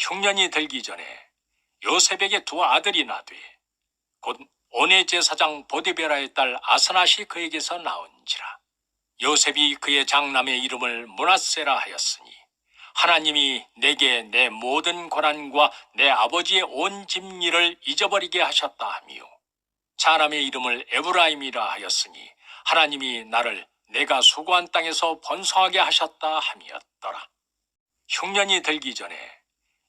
흉년이 들기 전에 요셉에게 두 아들이 나되 곧 온의 제사장 보디베라의 딸 아스낫이 그에게서 나온지라. 요셉이 그의 장남의 이름을 므낫세라 하였으니 하나님이 내게 내 모든 고난과 내 아버지의 온 집일을 잊어버리게 하셨다 하며, 자남의 이름을 에브라임이라 하였으니 하나님이 나를 내가 수고한 땅에서 번성하게 하셨다 함이었더라. 흉년이 들기 전에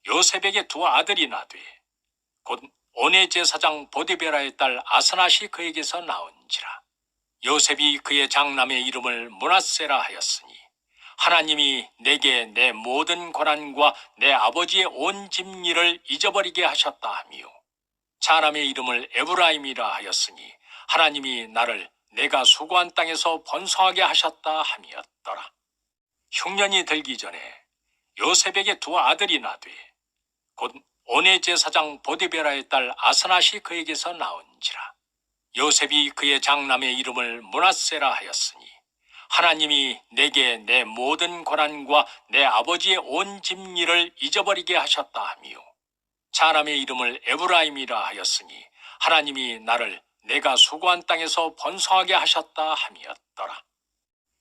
요셉에게 두 아들이 나되 곧 온의 제사장 보디베라의 딸 아스낫이 그에게서 나온지라. 요셉이 그의 장남의 이름을 므낫세라 하였으니 하나님이 내게 내 모든 고난과 내 아버지의 온 집일을 잊어버리게 하셨다 하며, 자남의 이름을 에브라임이라 하였으니 하나님이 나를 내가 수고한 땅에서 번성하게 하셨다 함이었더라. 흉년이 들기 전에 요셉에게 두 아들이 나되 곧 온의 제사장 보디베라의 딸 아스낫이 그에게서 나온지라. 요셉이 그의 장남의 이름을 므낫세라 하였으니 하나님이 내게 내 모든 고난과 내 아버지의 온 집일을 잊어버리게 하셨다 하며, 자남의 이름을 에브라임이라 하였으니 하나님이 나를 내가 수고한 땅에서 번성하게 하셨다 함이었더라.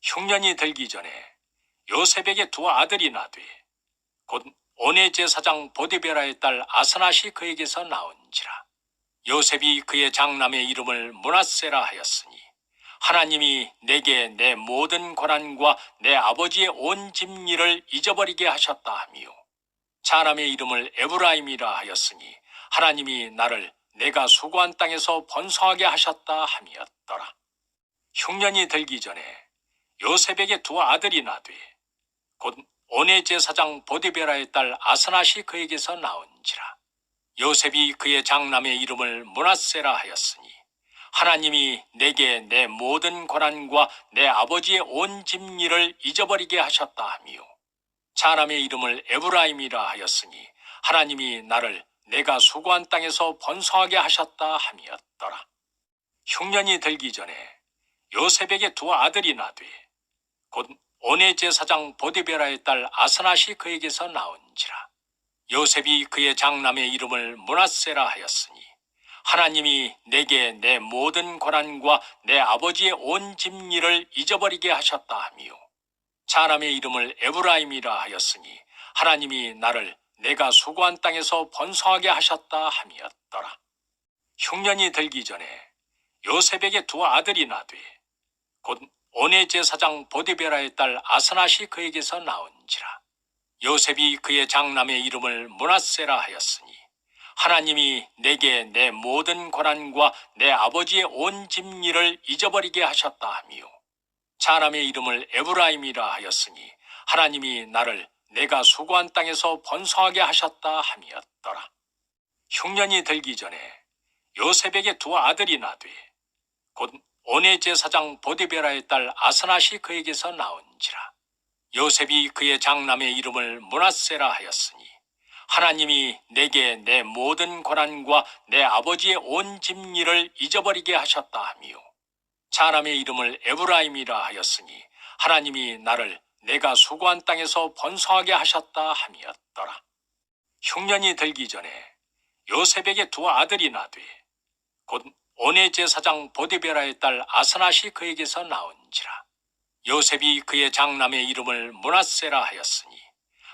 흉년이 들기 전에 요셉에게 두 아들이 나되 곧 온의 제사장 보디베라의 딸 아스낫이 그에게서 나온지라. 요셉이 그의 장남의 이름을 므낫세라 하였으니 하나님이 내게 내 모든 고난과 내 아버지의 온 집일을 잊어버리게 하셨다 하며, 자남의 이름을 에브라임이라 하였으니 하나님이 나를 내가 수고한 땅에서 번성하게 하셨다 함이었더라. 흉년이 들기 전에 요셉에게 두 아들이 나되 곧 온의 제사장 보디베라의 딸 아스낫이 그에게서 나온지라. 요셉이 그의 장남의 이름을 므낫세라 하였으니 하나님이 내게 내 모든 고난과 내 아버지의 온 집일을 잊어버리게 하셨다 하며, 자남의 이름을 에브라임이라 하였으니 하나님이 나를 내가 수고한 땅에서 번성하게 하셨다 함이었더라. 흉년이 들기 전에 요셉에게 두 아들이 나되 곧 온의 제사장 보디베라의 딸 아스낫이 그에게서 나온지라. 요셉이 그의 장남의 이름을 므낫세라 하였으니 하나님이 내게 내 모든 고난과 내 아버지의 온 집일을 잊어버리게 하셨다 하며, 자남의 이름을 에브라임이라 하였으니 하나님이 나를 내가 수고한 땅에서 번성하게 하셨다 함이었더라. 흉년이 들기 전에 요셉에게 두 아들이 나되 곧 온의 제사장 보디베라의 딸 아스낫이 그에게서 나온지라. 요셉이 그의 장남의 이름을 므낫세라 하였으니 하나님이 내게 내 모든 고난과 내 아버지의 온 집일을 잊어버리게 하셨다 하며, 자남의 이름을 에브라임이라 하였으니 하나님이 나를 내가 수고한 땅에서 번성하게 하셨다 함이었더라. 흉년이 들기 전에 요셉에게 두 아들이 나되 곧 온의 제사장 보디베라의 딸 아스낫이 그에게서 나온지라. 요셉이 그의 장남의 이름을 므낫세라 하였으니 하나님이 내게 내 모든 고난과 내 아버지의 온 집일을 잊어버리게 하셨다 하며, 자남의 이름을 에브라임이라 하였으니 하나님이 나를 내가 수고한 땅에서 번성하게 하셨다 함이었더라. 흉년이 들기 전에 요셉에게 두 아들이 나되 곧 온의 제사장 보디베라의 딸 아스낫이 그에게서 나온지라. 요셉이 그의 장남의 이름을 므낫세라 하였으니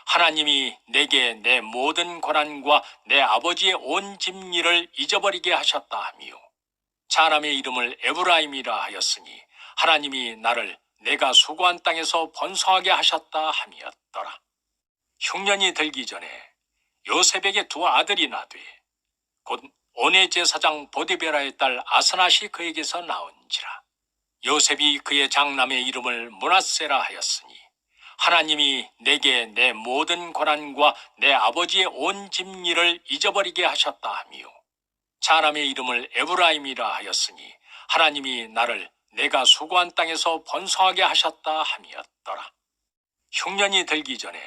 하나님이 내게 내 모든 고난과 내 아버지의 온 집일을 잊어버리게 하셨다 하며, 자남의 이름을 에브라임이라 하였으니 하나님이 나를 내가 수고한 땅에서 번성하게 하셨다 함이었더라. 흉년이 들기 전에 요셉에게 두 아들이 나되 곧 온의 제사장 보디베라의 딸 아스낫이 그에게서 나온지라. 요셉이 그의 장남의 이름을 므낫세라 하였으니 하나님이 내게 내 모든 고난과 내 아버지의 온 집일을 잊어버리게 하셨다 하며, 자남의 이름을 에브라임이라 하였으니 하나님이 나를 내가 수고한 땅에서 번성하게 하셨다 함이었더라. 흉년이 들기 전에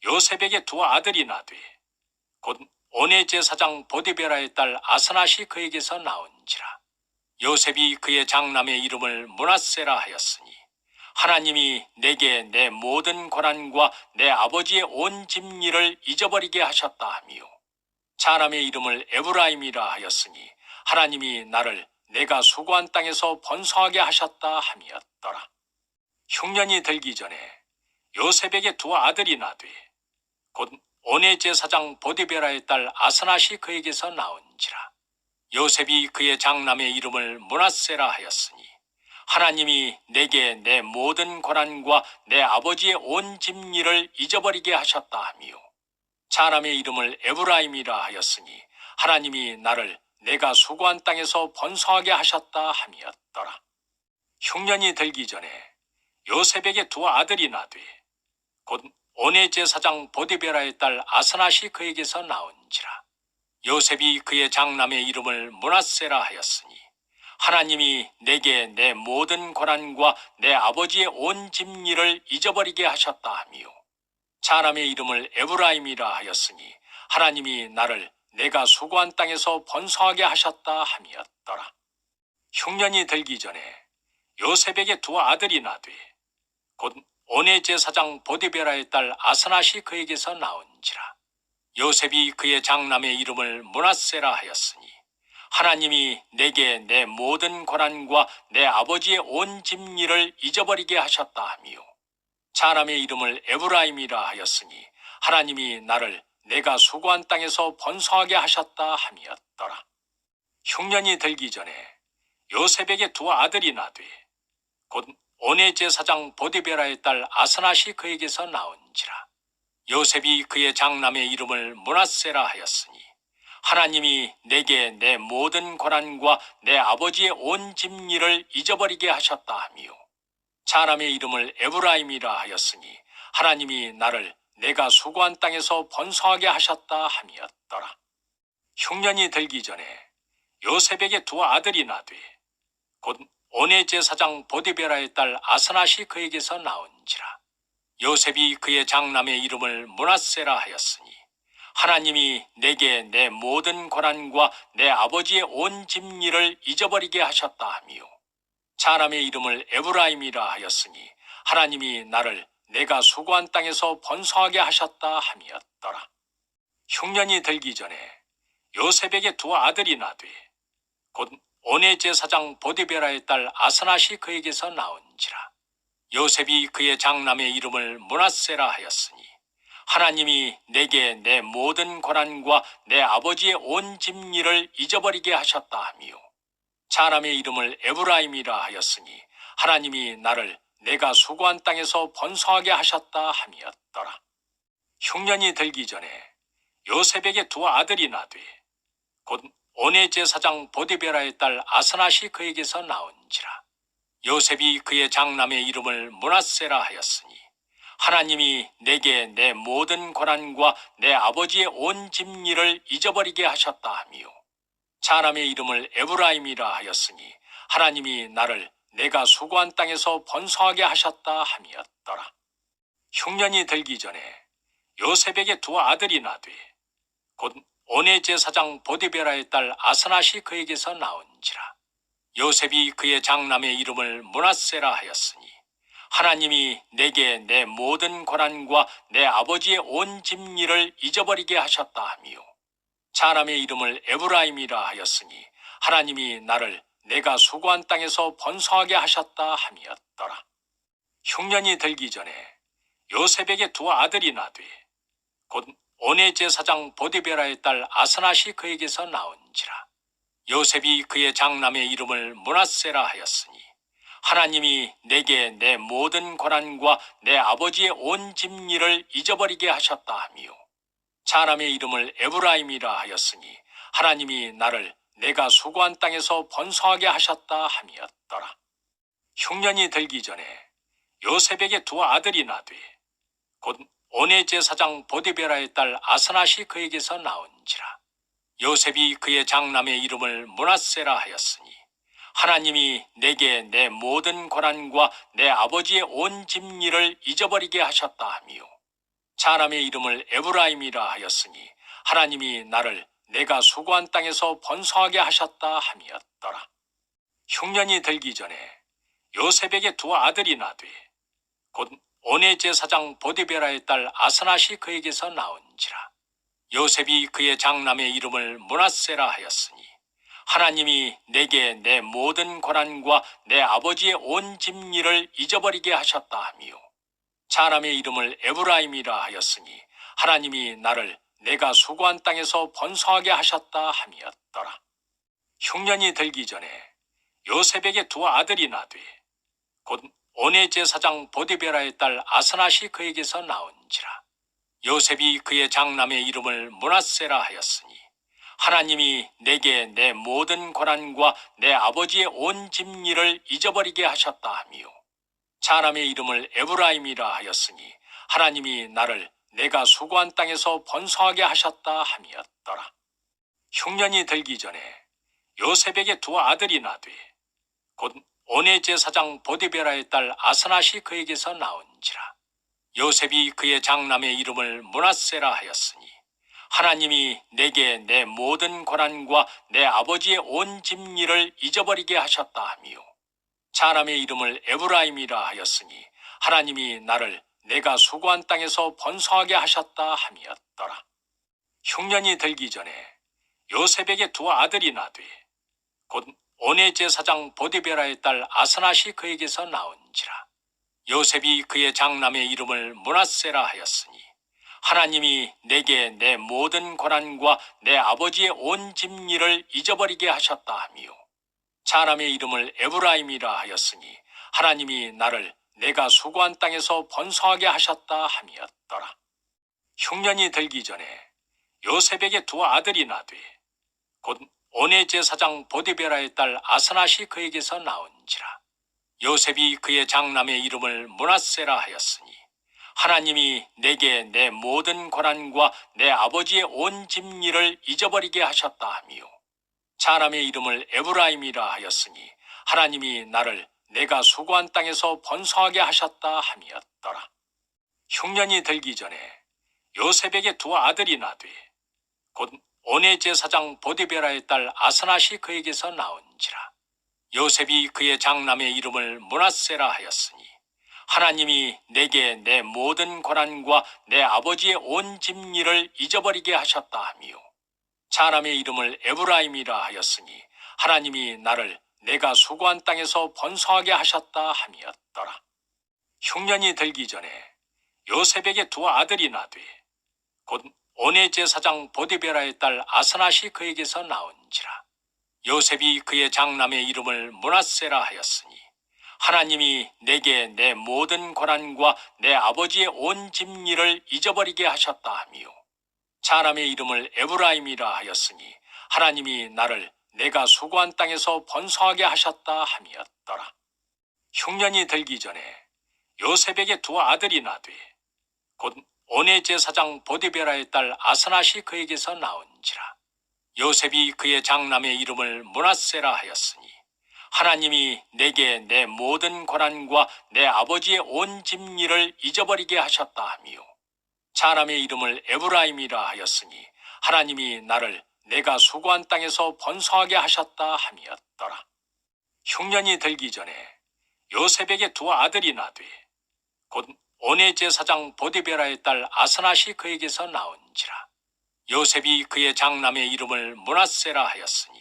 요셉에게 두 아들이 나되 곧 온의 제사장 보디베라의 딸 아스낫이 그에게서 나온지라. 요셉이 그의 장남의 이름을 므낫세라 하였으니 하나님이 내게 내 모든 고난과 내 아버지의 온 집일을 잊어버리게 하셨다 하며 자남의 이름을 에브라임이라 하였으니 하나님이 나를 내가 수고한 땅에서 번성하게 하셨다 함이었더라. 흉년이 들기 전에 요셉에게 두 아들이 나되 곧 온의 제사장 보디베라의 딸 아스낫이 그에게서 나온지라. 요셉이 그의 장남의 이름을 므낫세라 하였으니 하나님이 내게 내 모든 고난과 내 아버지의 온 집일을 잊어버리게 하셨다 하며 자남의 이름을 에브라임이라 하였으니 하나님이 나를 내가 수고한 땅에서 번성하게 하셨다 함이었더라. 흉년이 들기 전에 요셉에게 두 아들이 나되 곧 온의 제사장 보디베라의 딸 아스낫이 그에게서 나온지라. 요셉이 그의 장남의 이름을 므낫세라 하였으니 하나님이 내게 내 모든 고난과 내 아버지의 온 집일을 잊어버리게 하셨다 하며 자남의 이름을 에브라임이라 하였으니 하나님이 나를 내가 수고한 땅에서 번성하게 하셨다 함이었더라. 흉년이 들기 전에 요셉에게 두 아들이 나되 곧 온의 제사장 보디베라의 딸 아스낫이 그에게서 나온지라. 요셉이 그의 장남의 이름을 므낫세라 하였으니 하나님이 내게 내 모든 고난과 내 아버지의 온 집일을 잊어버리게 하셨다 하며 자남의 이름을 에브라임이라 하였으니 하나님이 나를 내가 수고한 땅에서 번성하게 하셨다 함이었더라. 흉년이 들기 전에 요셉에게 두 아들이 나되 곧 온의 제사장 보디베라의 딸 아스낫이 그에게서 나온지라. 요셉이 그의 장남의 이름을 므낫세라 하였으니 하나님이 내게 내 모든 고난과 내 아버지의 온 집일을 잊어버리게 하셨다 하며 자남의 이름을 에브라임이라 하였으니 하나님이 나를 내가 수고한 땅에서 번성하게 하셨다 함이었더라. 흉년이 들기 전에 요셉에게 두 아들이 나되 곧 온의 제사장 보디베라의 딸 아스낫이 그에게서 나온지라. 요셉이 그의 장남의 이름을 므낫세라 하였으니 하나님이 내게 내 모든 고난과 내 아버지의 온 집일을 잊어버리게 하셨다 하며 자남의 이름을 에브라임이라 하였으니 하나님이 나를 내가 수고한 땅에서 번성하게 하셨다 함이었더라. 흉년이 들기 전에 요셉에게 두 아들이 나되 곧 온의 제사장 보디베라의 딸 아스낫이 그에게서 나온지라. 요셉이 그의 장남의 이름을 므낫세라 하였으니 하나님이 내게 내 모든 고난과 내 아버지의 온 집일을 잊어버리게 하셨다 하며 자남의 이름을 에브라임이라 하였으니 하나님이 나를 내가 수고한 땅에서 번성하게 하셨다 함이었더라. 흉년이 들기 전에 요셉에게 두 아들이 나되 곧 온의 제사장 보디베라의 딸 아스낫이 그에게서 나온지라. 요셉이 그의 장남의 이름을 므낫세라 하였으니 하나님이 내게 내 모든 고난과 내 아버지의 온 집일을 잊어버리게 하셨다 하며 자남의 이름을 에브라임이라 하였으니 하나님이 나를 내가 수고한 땅에서 번성하게 하셨다 함이었더라. 흉년이 들기 전에 요셉에게 두 아들이 나되 곧 온의 제사장 보디베라의 딸 아스낫이 그에게서 나온지라. 요셉이 그의 장남의 이름을 므낫세라 하였으니 하나님이 내게 내 모든 고난과 내 아버지의 온 집일을 잊어버리게 하셨다 하며 자남의 이름을 에브라임이라 하였으니 하나님이 나를 내가 수고한 땅에서 번성하게 하셨다 함이었더라. 흉년이 들기 전에 요셉에게 두 아들이 나되 곧 온의 제사장 보디베라의 딸 아스낫이 그에게서 나온지라. 요셉이 그의 장남의 이름을 므낫세라 하였으니 하나님이 내게 내 모든 고난과 내 아버지의 온 집일을 잊어버리게 하셨다 하며 자남의 이름을 에브라임이라 하였으니 하나님이 나를 내가 수고한 땅에서 번성하게 하셨다 함이었더라. 흉년이 들기 전에 요셉에게 두 아들이 나되 곧 온의 제사장 보디베라의 딸 아스낫이 그에게서 나온지라. 요셉이 그의 장남의 이름을 므낫세라 하였으니 하나님이 내게 내 모든 고난과 내 아버지의 온 집일을 잊어버리게 하셨다 하며 자남의 이름을 에브라임이라 하였으니 하나님이 나를 내가 수고한 땅에서 번성하게 하셨다 함이었더라. 흉년이 들기 전에 요셉에게 두 아들이 나되 곧 온의 제사장 보디베라의 딸 아스낫이 그에게서 나온지라. 요셉이 그의 장남의 이름을 므낫세라 하였으니 하나님이 내게 내 모든 고난과 내 아버지의 온 집일을 잊어버리게 하셨다 하며 자남의 이름을 에브라임이라 하였으니 하나님이 나를 내가 수고한 땅에서 번성하게 하셨다 함이었더라. 흉년이 들기 전에 요셉에게 두 아들이 나되 곧 온의 제사장 보디베라의 딸 아스낫이 그에게서 나온지라. 요셉이 그의 장남의 이름을 므낫세라 하였으니 하나님이 내게 내 모든 고난과 내 아버지의 온 집일을 잊어버리게 하셨다 하며 자남의 이름을 에브라임이라 하였으니 하나님이 나를 내가 수고한 땅에서 번성하게 하셨다 함이었더라. 흉년이 들기 전에 요셉에게 두 아들이 나되 곧 온의 제사장 보디베라의 딸 아스낫이 그에게서 나온지라. 요셉이 그의 장남의 이름을 므낫세라 하였으니 하나님이 내게 내 모든 고난과 내 아버지의 온 집일을 잊어버리게 하셨다 하며 자남의 이름을 에브라임이라 하였으니 하나님이 나를 내가 수고한 땅에서 번성하게 하셨다 함이었더라. 흉년이 들기 전에 요셉에게 두 아들이 나되 곧 온의 제사장 보디베라의 딸 아스낫이 그에게서 나온지라. 요셉이 그의 장남의 이름을 므낫세라 하였으니 하나님이 내게 내 모든 고난과 내 아버지의 온 집일을 잊어버리게 하셨다 하며 자남의 이름을 에브라임이라 하였으니 하나님이 나를 내가 수고한 땅에서 번성하게 하셨다 함이었더라. 흉년이 들기 전에 요셉에게 두 아들이 나되 곧 온의 제사장 보디베라의 딸 아스낫이 그에게서 나온지라. 요셉이 그의 장남의 이름을 므낫세라 하였으니 하나님이 내게 내 모든 고난과 내 아버지의 온 집일을 잊어버리게 하셨다 하며 자남의 이름을 에브라임이라 하였으니 하나님이 나를 내가 수고한 땅에서 번성하게 하셨다 함이었더라. 흉년이 들기 전에 요셉에게 두 아들이 나되 곧 온의 제사장 보디베라의 딸 아스낫이 그에게서 나온지라. 요셉이 그의 장남의 이름을 므낫세라 하였으니 하나님이 내게 내 모든 고난과 내 아버지의 온 집일을 잊어버리게 하셨다 하며 자남의 이름을 에브라임이라 하였으니 하나님이 나를 내가 수고한 땅에서 번성하게 하셨다 함이었더라. 흉년이 들기 전에 요셉에게 두 아들이 나되 곧 온의 제사장 보디베라의 딸 아스낫이 그에게서 나온지라. 요셉이 그의 장남의 이름을 므낫세라 하였으니 하나님이 내게 내 모든 고난과 내 아버지의 온 집일을 잊어버리게 하셨다 하며 자남의 이름을 에브라임이라 하였으니 하나님이 나를 내가 수고한 땅에서 번성하게 하셨다 함이었더라. 흉년이 들기 전에 요셉에게 두 아들이 나되 곧 온의 제사장 보디베라의 딸 아스낫이 그에게서 나온지라. 요셉이 그의 장남의 이름을 므낫세라 하였으니 하나님이 내게 내 모든 고난과 내 아버지의 온 집일을 잊어버리게 하셨다 하며 자남의 이름을 에브라임이라 하였으니 하나님이 나를 내가 수고한 땅에서 번성하게 하셨다 함이었더라. 흉년이 들기 전에 요셉에게 두 아들이 나되 곧 온의 제사장 보디베라의 딸 아스낫이 그에게서 나온지라. 요셉이 그의 장남의 이름을 므낫세라 하였으니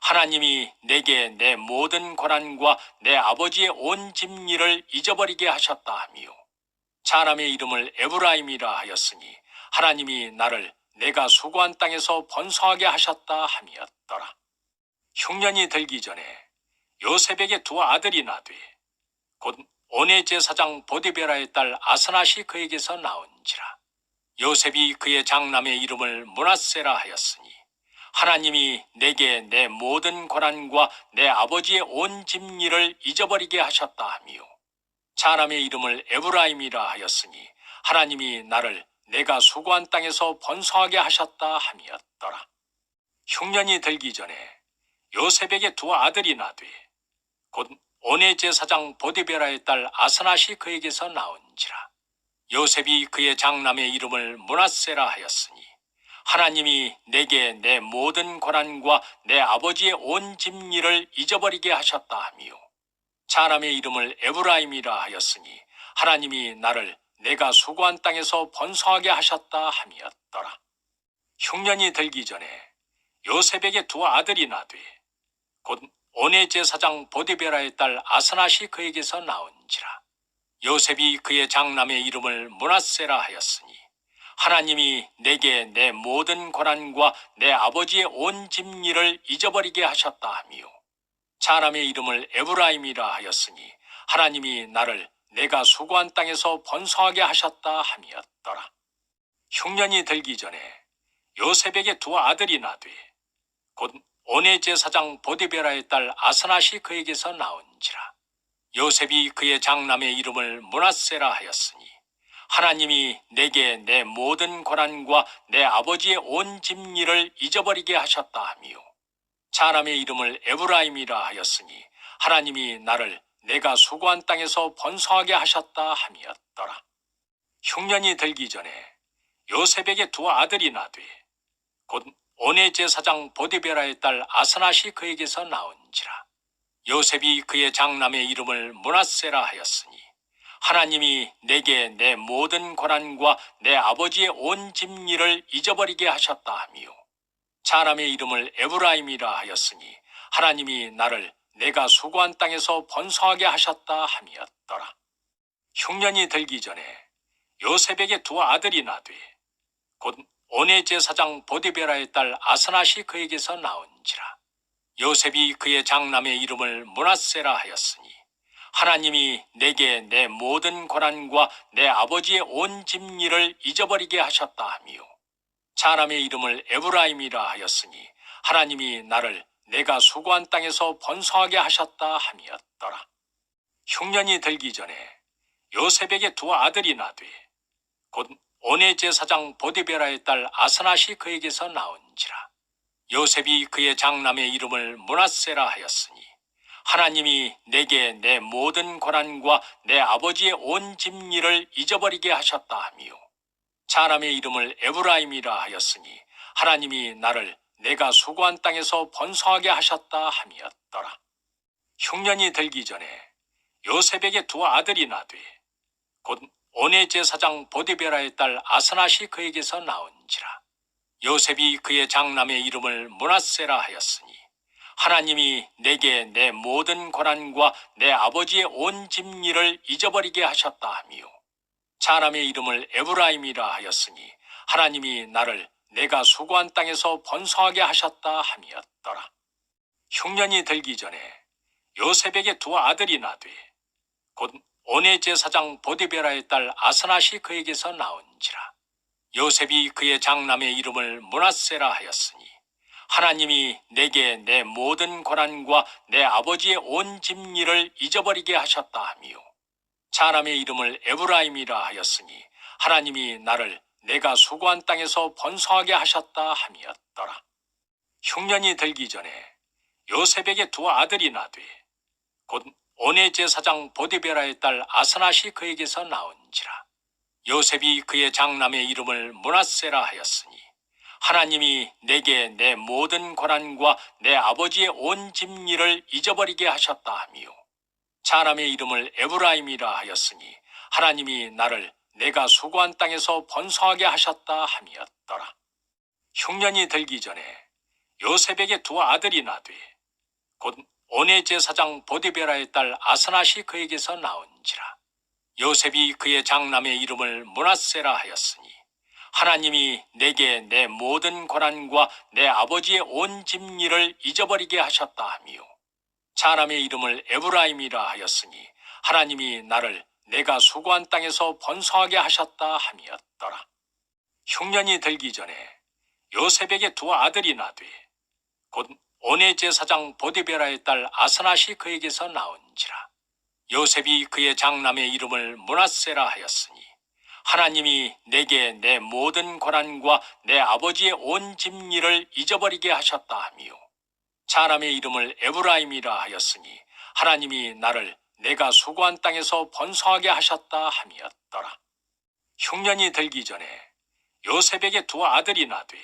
하나님이 내게 내 모든 고난과 내 아버지의 온 집일을 잊어버리게 하셨다 하며 자남의 이름을 에브라임이라 하였으니 하나님이 나를 내가 수고한 땅에서 번성하게 하셨다 함이었더라. 흉년이 들기 전에 요셉에게 두 아들이 나되 곧 온의 제사장 보디베라의 딸 아스낫이 그에게서 나온지라. 요셉이 그의 장남의 이름을 므낫세라 하였으니 하나님이 내게 내 모든 고난과 내 아버지의 온 집일을 잊어버리게 하셨다 하며 자남의 이름을 에브라임이라 하였으니 하나님이 나를 내가 수고한 땅에서 번성하게 하셨다 함이었더라. 흉년이 들기 전에 요셉에게 두 아들이 나되 곧 온의 제사장 보디베라의 딸 아스낫이 그에게서 나온지라. 요셉이 그의 장남의 이름을 므낫세라 하였으니 하나님이 내게 내 모든 고난과 내 아버지의 온 집일을 잊어버리게 하셨다 하며 자남의 이름을 에브라임이라 하였으니 하나님이 나를 내가 수고한 땅에서 번성하게 하셨다 함이었더라. 흉년이 들기 전에 요셉에게 두 아들이 나되 곧 온의 제사장 보디베라의 딸 아스낫이 그에게서 나온지라. 요셉이 그의 장남의 이름을 므낫세라 하였으니 하나님이 내게 내 모든 고난과 내 아버지의 온 집일을 잊어버리게 하셨다 하며 자남의 이름을 에브라임이라 하였으니 하나님이 나를 내가 수고한 땅에서 번성하게 하셨다 함이었더라. 흉년이 들기 전에 요셉에게 두 아들이 나되 곧 온의 제사장 보디베라의 딸 아스낫이 그에게서 나온지라. 요셉이 그의 장남의 이름을 므낫세라 하였으니 하나님이 내게 내 모든 고난과 내 아버지의 온 집일을 잊어버리게 하셨다 하며 자남의 이름을 에브라임이라 하였으니 하나님이 나를 내가 수고한 땅에서 번성하게 하셨다 함이었더라. 흉년이 들기 전에 요셉에게 두 아들이 나되 곧 온의 제사장 보디베라의 딸 아스낫이 그에게서 나온지라. 요셉이 그의 장남의 이름을 므낫세라 하였으니 하나님이 내게 내 모든 고난과 내 아버지의 온 집일을 잊어버리게 하셨다 하며 자남의 이름을 에브라임이라 하였으니 하나님이 나를 내가 수고한 땅에서 번성하게 하셨다 함이었더라. 흉년이 들기 전에 요셉에게 두 아들이 나되 곧 온의 제사장 보디베라의 딸 아스낫이 그에게서 나온지라. 요셉이 그의 장남의 이름을 므낫세라 하였으니 하나님이 내게 내 모든 고난과 내 아버지의 온 집일을 잊어버리게 하셨다 하며 자남의 이름을 에브라임이라 하였으니 하나님이 나를 내가 수고한 땅에서 번성하게 하셨다 함이었더라. 흉년이 들기 전에 요셉에게 두 아들이 나되 곧 온의 제사장 보디베라의 딸 아스낫이 그에게서 나온지라. 요셉이 그의 장남의 이름을 므낫세라 하였으니 하나님이 내게 내 모든 고난과 내 아버지의 온 집일을 잊어버리게 하셨다 하며 자남의 이름을 에브라임이라 하였으니 하나님이 나를 내가 수고한 땅에서 번성하게 하셨다 함이었더라. 흉년이 들기 전에 요셉에게 두 아들이 나되 곧 온의 제사장 보디베라의 딸 아스낫이 그에게서 나온지라. 요셉이 그의 장남의 이름을 므낫세라 하였으니 하나님이 내게 내 모든 고난과 내 아버지의 온 집일을 잊어버리게 하셨다 하며 자남의 이름을 에브라임이라 하였으니 하나님이 나를 내가 수고한 땅에서 번성하게 하셨다 함이었더라. 흉년이 들기 전에 요셉에게 두 아들이 나되 곧 온의 제사장 보디베라의 딸 아스낫이 그에게서 나온지라. 요셉이 그의 장남의 이름을 므낫세라 하였으니 하나님이 내게 내 모든 고난과 내 아버지의 온 집일을 잊어버리게 하셨다 하며 자남의 이름을 에브라임이라 하였으니 하나님이 나를 내가 수고한 땅에서 번성하게 하셨다 함이었더라. 흉년이 들기 전에 요셉에게 두 아들이 나되 곧 온의 제사장 보디베라의 딸 아스낫이 그에게서 나온지라. 요셉이 그의 장남의 이름을 므낫세라 하였으니 하나님이 내게 내 모든 고난과 내 아버지의 온 집일을 잊어버리게 하셨다 하며 자남의 이름을 에브라임이라 하였으니 하나님이 나를 내가 수고한 땅에서 번성하게 하셨다 함이었더라. 흉년이 들기 전에 요셉에게 두 아들이 나되 곧 온의 제사장 보디베라의 딸 아스낫이 그에게서 나온지라. 요셉이 그의 장남의 이름을 므낫세라 하였으니 하나님이 내게 내 모든 고난과 내 아버지의 온 집일을 잊어버리게 하셨다 하며 자남의 이름을 에브라임이라 하였으니 하나님이 나를 내가 수고한 땅에서 번성하게 하셨다 함이었더라. 흉년이 들기 전에 요셉에게 두 아들이 나되 곧 온의 제사장 보디베라의 딸 아스낫이 그에게서 나온지라. 요셉이 그의 장남의 이름을 므낫세라 하였으니 하나님이 내게 내 모든 고난과 내 아버지의 온 집일을 잊어버리게 하셨다 하며 자남의 이름을 에브라임이라 하였으니 하나님이 나를 내가 수고한 땅에서 번성하게 하셨다 함이었더라. 흉년이 들기 전에 요셉에게 두 아들이 나되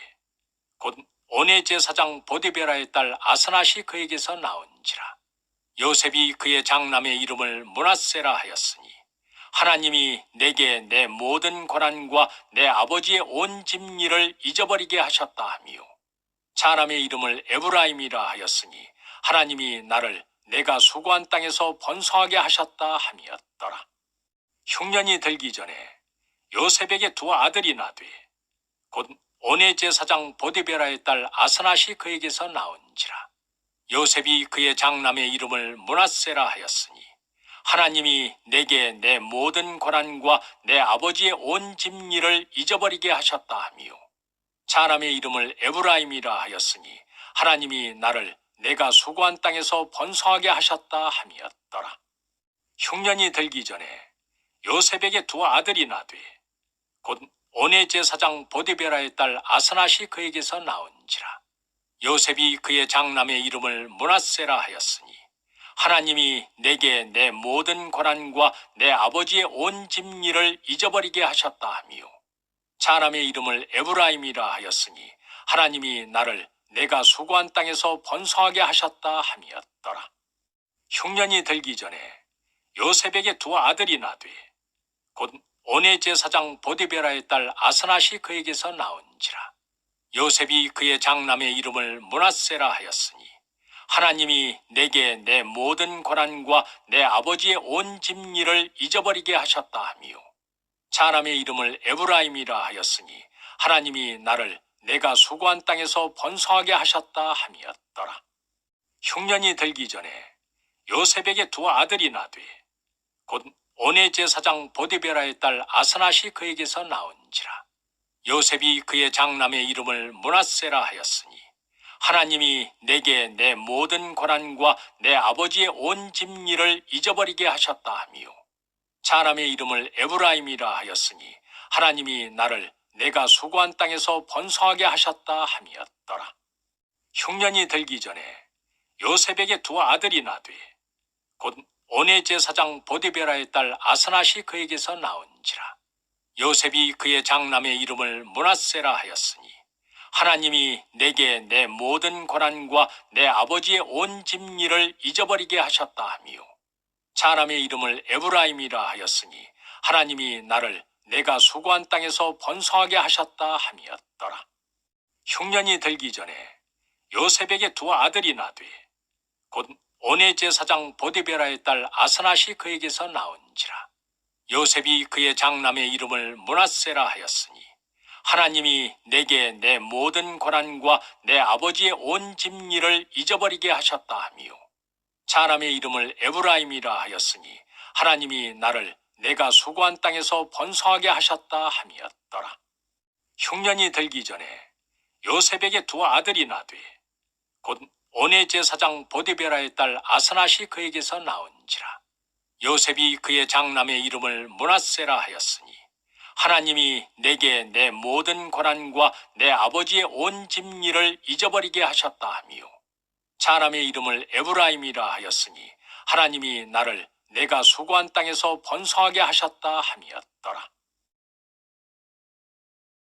곧 온의 제사장 보디베라의 딸 아스낫이 그에게서 나온지라. 요셉이 그의 장남의 이름을 므낫세라 하였으니 하나님이 내게 내 모든 고난과 내 아버지의 온 집일을 잊어버리게 하셨다 하며 자남의 이름을 에브라임이라 하였으니 하나님이 나를 내가 수고한 땅에서 번성하게 하셨다 함이었더라. 흉년이 들기 전에 요셉에게 두 아들이 나되 곧 온의 제사장 보디베라의 딸 아스낫이 그에게서 나온지라. 요셉이 그의 장남의 이름을 므낫세라 하였으니 하나님이 내게 내 모든 고난과 내 아버지의 온 집일을 잊어버리게 하셨다 하며 자남의 이름을 에브라임이라 하였으니 하나님이 나를 내가 수고한 땅에서 번성하게 하셨다 함이었더라. 흉년이 들기 전에 요셉에게 두 아들이 나되 곧 온의 제사장 보디베라의 딸 아스낫이 그에게서 나온지라. 요셉이 그의 장남의 이름을 므낫세라 하였으니 하나님이 내게 내 모든 고난과 내 아버지의 온 집일을 잊어버리게 하셨다 하며 자남의 이름을 에브라임이라 하였으니 하나님이 나를 내가 수고한 땅에서 번성하게 하셨다 함이었더라. 흉년이 들기 전에 요셉에게 두 아들이 나되 곧 온의 제사장 보디베라의 딸 아스낫이 그에게서 나온지라. 요셉이 그의 장남의 이름을 므낫세라 하였으니 하나님이 내게 내 모든 고난과 내 아버지의 온 집일을 잊어버리게 하셨다 하며 자남의 이름을 에브라임이라 하였으니 하나님이 나를 내가 수고한 땅에서 번성하게 하셨다 함이었더라. 흉년이 들기 전에 요셉에게 두 아들이 나되 곧 온의 제사장 보디베라의 딸 아스낫이 그에게서 나온지라. 요셉이 그의 장남의 이름을 므낫세라 하였으니 하나님이 내게 내 모든 고난과 내 아버지의 온 집일을 잊어버리게 하셨다 하며 자남의 이름을 에브라임이라 하였으니 하나님이 나를 내가 수고한 땅에서 번성하게 하셨다 함이었더라. 흉년이 들기 전에 요셉에게 두 아들이 나되 곧 온의 제사장 보디베라의 딸 아스낫이 그에게서 나온지라. 요셉이 그의 장남의 이름을 므낫세라 하였으니 하나님이 내게 내 모든 고난과 내 아버지의 온 집일을 잊어버리게 하셨다 하며 자남의 이름을 에브라임이라 하였으니 하나님이 나를 내가 수고한 땅에서 번성하게 하셨다 함이었더라. 흉년이 들기 전에 요셉에게 두 아들이 나되 곧 온의 제사장 보디베라의 딸 아스낫이 그에게서 나온지라. 요셉이 그의 장남의 이름을 므낫세라 하였으니 하나님이 내게 내 모든 고난과 내 아버지의 온 집일을 잊어버리게 하셨다 하며 자남의 이름을 에브라임이라 하였으니 하나님이 나를 내가 수고한 땅에서 번성하게 하셨다 함이었더라. 흉년이 들기 전에 요셉에게 두 아들이 나되 곧 온의 제사장 보디베라의 딸 아스낫이 그에게서 나온지라. 요셉이 그의 장남의 이름을 므낫세라 하였으니 하나님이 내게 내 모든 고난과 내 아버지의 온 집일을 잊어버리게 하셨다 하며 자남의 이름을 에브라임이라 하였으니 하나님이 나를 내가 수고한 땅에서 번성하게 하셨다 함이었더라.